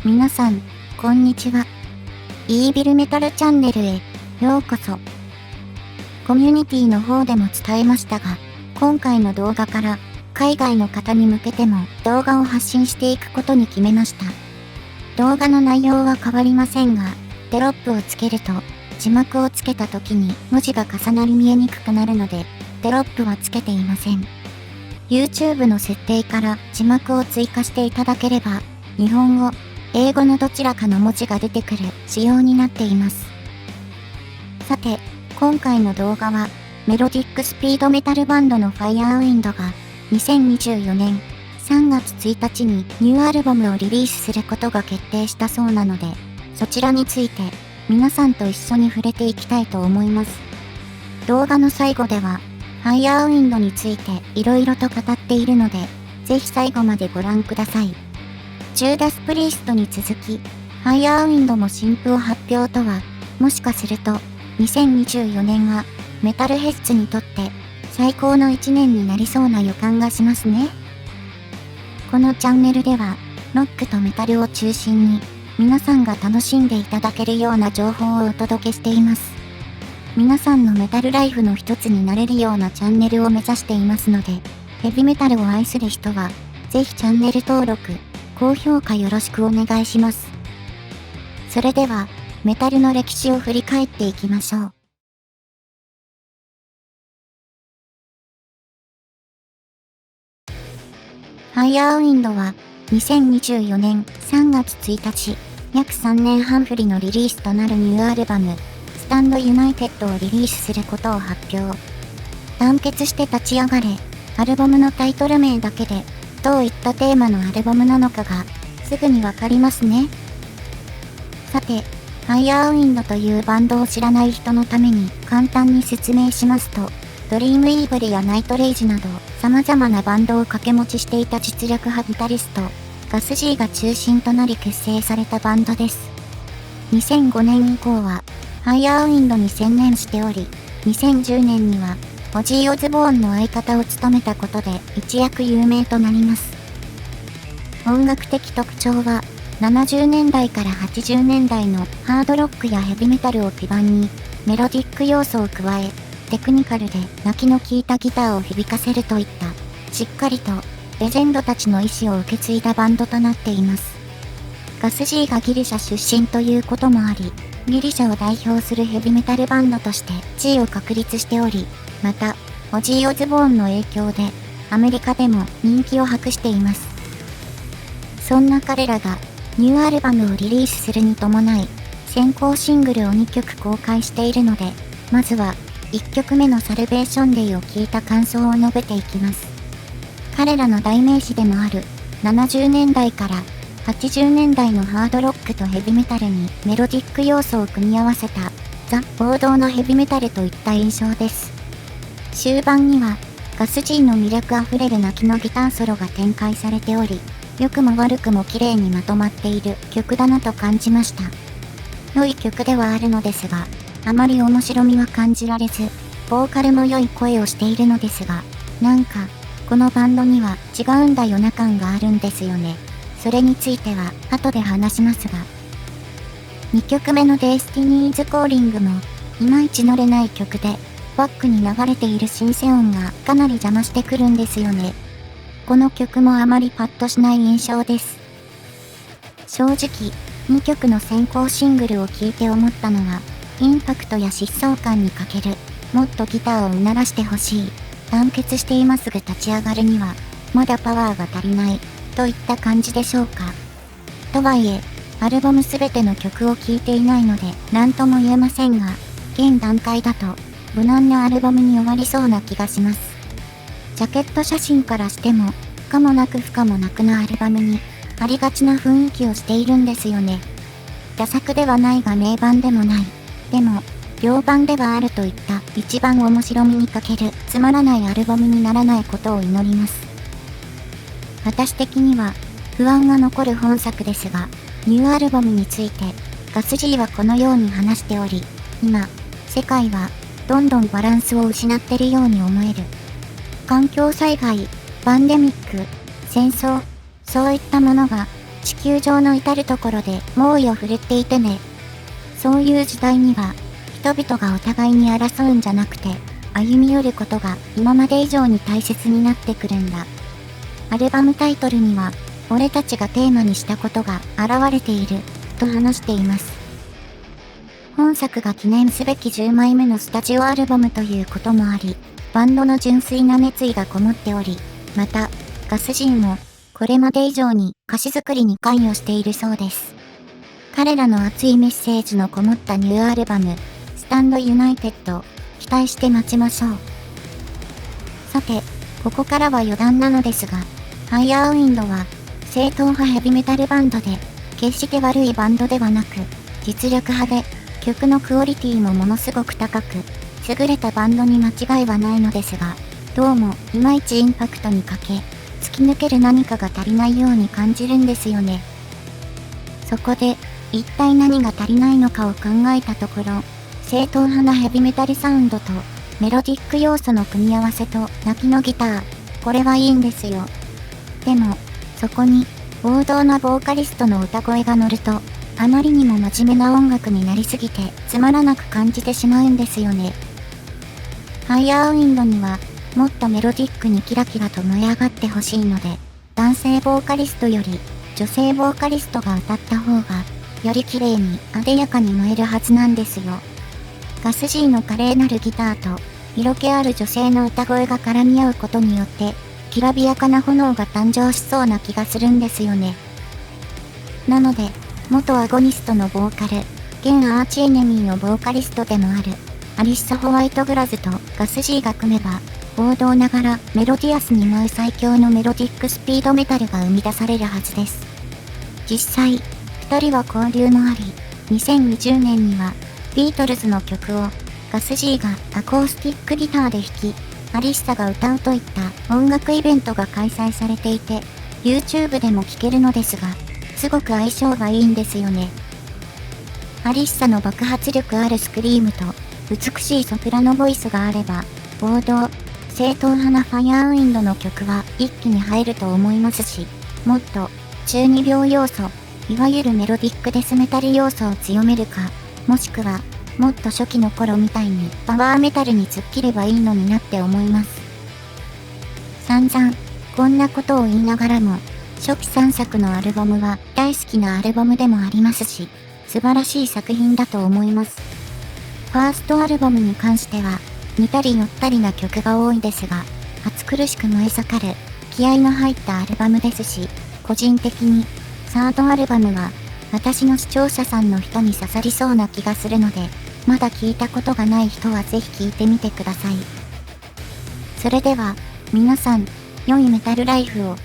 皆さん、こんにちは。イービルメタルチャンネルへようこそ。コミュニティの方でも伝えましたが、今回の動画から海外の方に向けても動画を発信していくことに決めました。動画の内容は変わりませんが、テロップをつけると字幕をつけた時に文字が重なり見えにくくなるので、テロップはつけていません。YouTube の設定から字幕を追加していただければ、日本語、英語のどちらかの文字が出てくる仕様になっています。さて、今回の動画は、メロディックスピードメタルバンドのファイヤーウィンドが2024年3月1日にニューアルバムをリリースすることが決定したそうなので、そちらについて皆さんと一緒に触れていきたいと思います。動画の最後では、ファイヤーウィンドについて色々と語っているので、ぜひ最後までご覧ください。ジューダス・プリーストに続き、ファイヤーウィンドも新譜を発表とは、もしかすると、2024年はメタルヘッズにとって最高の1年になりそうな予感がしますね。このチャンネルでは、ロックとメタルを中心に、皆さんが楽しんでいただけるような情報をお届けしています。皆さんのメタルライフの一つになれるようなチャンネルを目指していますので、ヘビメタルを愛する人は、ぜひチャンネル登録、高評価よろしくお願いします。それでは、メタルの歴史を振り返っていきましょう。ファイヤーウィンドは、2024年3月1日、約3年半ぶりのリリースとなるニューアルバム、スタンドユナイテッドをリリースすることを発表。団結して立ち上がれ、アルバムのタイトル名だけで、どういったテーマのアルバムなのかが、すぐにわかりますね。さて、ファイヤーウィンドというバンドを知らない人のために簡単に説明しますと、ドリームイーブルやナイトレイジなど様々なバンドを掛け持ちしていた実力派ギタリスト、ガス G が中心となり結成されたバンドです。2005年以降は、ファイヤーウィンドに専念しており、2010年には、オジー・オズボーンの相方を務めたことで一躍有名となります。音楽的特徴は、70年代から80年代のハードロックやヘビメタルを基盤に、メロディック要素を加え、テクニカルで泣きの効いたギターを響かせるといった、しっかりとレジェンドたちの意志を受け継いだバンドとなっています。ガス G がギリシャ出身ということもあり、ギリシャを代表するヘビメタルバンドとして地位を確立しており、また、オジー・オズボーンの影響で、アメリカでも人気を博しています。そんな彼らが、ニューアルバムをリリースするに伴い、先行シングルを2曲公開しているので、まずは、1曲目のサルベーションデイを聞いた感想を述べていきます。彼らの代名詞でもある、70年代から80年代のハードロックとヘビメタルにメロディック要素を組み合わせた、ザ・王道のヘビメタルといった印象です。終盤には、ガス G の魅力あふれる泣きのギターソロが展開されており、良くも悪くも綺麗にまとまっている曲だなと感じました。良い曲ではあるのですが、あまり面白みは感じられず、ボーカルも良い声をしているのですが、なんか、このバンドには違うんだよな感があるんですよね。それについては後で話しますが。2曲目のデスティニーズ・コーリングも、いまいち乗れない曲で、バックに流れているシンセ音がかなり邪魔してくるんですよね。この曲もあまりパッとしない印象です。正直、2曲の先行シングルを聴いて思ったのは、インパクトや疾走感に欠ける、もっとギターをうならしてほしい、団結して今すぐ立ち上がるには、まだパワーが足りない、といった感じでしょうか。とはいえ、アルバムすべての曲を聴いていないので、何とも言えませんが、現段階だと、無難なアルバムに終わりそうな気がします。ジャケット写真からしても、可もなく不可もなくなアルバムに、ありがちな雰囲気をしているんですよね。駄作ではないが名盤でもない。でも、良盤ではあるといった一番面白みに欠けるつまらないアルバムにならないことを祈ります。私的には、不安が残る本作ですが、ニューアルバムについて、ガス G はこのように話しており、今、世界は、どんどんバランスを失ってるように思える。環境災害、パンデミック、戦争、そういったものが地球上の至るところで猛威を振るっていてね。そういう時代には、人々がお互いに争うんじゃなくて、歩み寄ることが今まで以上に大切になってくるんだ。アルバムタイトルには、俺たちがテーマにしたことが現れている、と話しています。本作が記念すべき10枚目のスタジオアルバムということもあり、バンドの純粋な熱意がこもっており、また、ガスジンも、これまで以上に歌詞作りに関与しているそうです。彼らの熱いメッセージのこもったニューアルバム、スタンドユナイテッド、期待して待ちましょう。さて、ここからは余談なのですが、ファイヤーウィンドは、正統派ヘビメタルバンドで、決して悪いバンドではなく、実力派で、曲のクオリティもものすごく高く、優れたバンドに間違いはないのですが、どうも、いまいちインパクトに欠け、突き抜ける何かが足りないように感じるんですよね。そこで、一体何が足りないのかを考えたところ、正統派なヘビメタルサウンドと、メロディック要素の組み合わせと泣きのギター、これはいいんですよ。でも、そこに、王道なボーカリストの歌声が乗ると、あまりにも真面目な音楽になりすぎて、つまらなく感じてしまうんですよね。ファイヤーウィンドには、もっとメロディックにキラキラと燃え上がってほしいので、男性ボーカリストより、女性ボーカリストが歌った方が、より綺麗に、あでやかに燃えるはずなんですよ。ガス G の華麗なるギターと、色気ある女性の歌声が絡み合うことによって、きらびやかな炎が誕生しそうな気がするんですよね。なので、元アゴニストのボーカル、現アーチエネミーのボーカリストでもある、アリッサ・ホワイトグラズとガス G が組めば、王道ながらメロディアスに舞う最強のメロディックスピードメタルが生み出されるはずです。実際、二人は交流もあり、2020年には、ビートルズの曲を、ガス G がアコースティックギターで弾き、アリッサが歌うといった音楽イベントが開催されていて、YouTube でも聴けるのですが、すごく相性がいいんですよね。アリッサの爆発力あるスクリームと、美しいソプラノボイスがあれば、王道、正統派なファイヤーウィンドの曲は一気に入ると思いますし、もっと、中二病要素、いわゆるメロディックデスメタル要素を強めるか、もしくは、もっと初期の頃みたいにパワーメタルに突っ切ればいいのになって思います。散々、こんなことを言いながらも、初期3作のアルバムは大好きなアルバムでもありますし、素晴らしい作品だと思います。ファーストアルバムに関しては、似たり寄ったりな曲が多いですが、暑苦しく燃え盛る、気合の入ったアルバムですし、個人的に、サードアルバムは、私の視聴者さんの人に刺さりそうな気がするので、まだ聞いたことがない人はぜひ聞いてみてください。それでは、皆さん、良いメタルライフを。